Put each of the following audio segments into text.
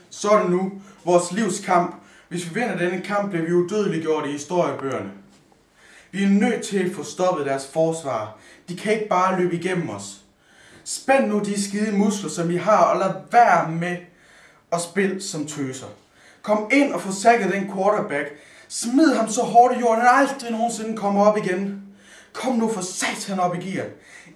Så er det nu vores livs kamp. Hvis vi vinder denne kamp, bliver vi udødeliggjort i historiebøgerne. Vi er nødt til at få stoppet deres forsvar. De kan ikke bare løbe igennem os. Spænd nu de skide muskler, som vi har, og lad være med at spille som tøser. Kom ind og få sækket den quarterback. Smid ham så hårdt i jorden, at han aldrig nogensinde kommer op igen. Kom nu for satan op i gear.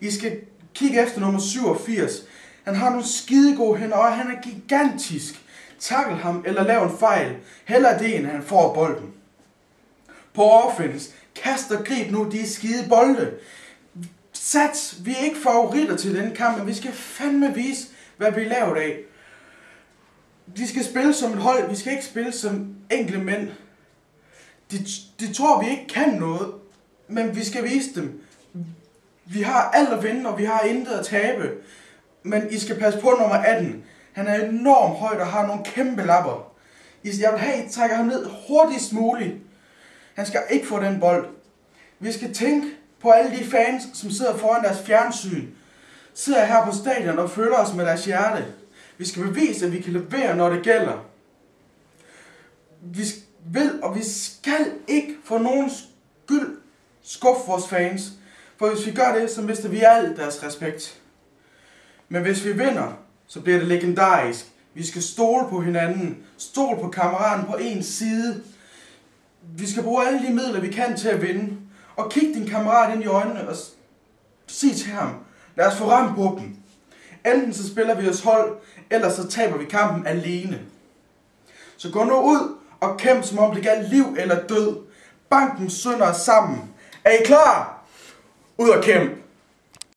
I skal kigge efter nummer 87. Han har nogle skidegode hænder, og han er gigantisk. Tackle ham eller lav en fejl. Hellere det, end han får bolden. På offense, kast og grib nu de skide bolde. Sats, vi er ikke favoritter til den kamp, men vi skal fandme vise, hvad vi er lavet af. De skal spille som et hold, vi skal ikke spille som enkelte mænd. De tror, vi ikke kan noget, men vi skal vise dem. Vi har alt at vinde, og vi har intet at tabe. Men I skal passe på nummer 18. Han er enormt højt og har nogle kæmpe lapper. Jeg vil have, at I trækker ham ned hurtigst muligt. Han skal ikke få den bold. Vi skal tænke på alle de fans, som sidder foran deres fjernsyn. Sidder her på stadion og følger os med deres hjerte. Vi skal bevise, at vi kan levere, når det gælder. Vi vil og vi skal ikke for nogen skyld skuffe vores fans. For hvis vi gør det, så mister vi alt deres respekt. Men hvis vi vinder, så bliver det legendarisk. Vi skal stole på hinanden. Stole på kammeraten på en side. Vi skal bruge alle de midler, vi kan til at vinde. Og kig din kammerat ind i øjnene og sig til ham. Lad os få ramt på dem. Enten så spiller vi os hold, eller så taber vi kampen alene. Så gå nu ud og kæmp, som om det galt liv eller død. Banken synder sammen. Er I klar? Ud og kæmp!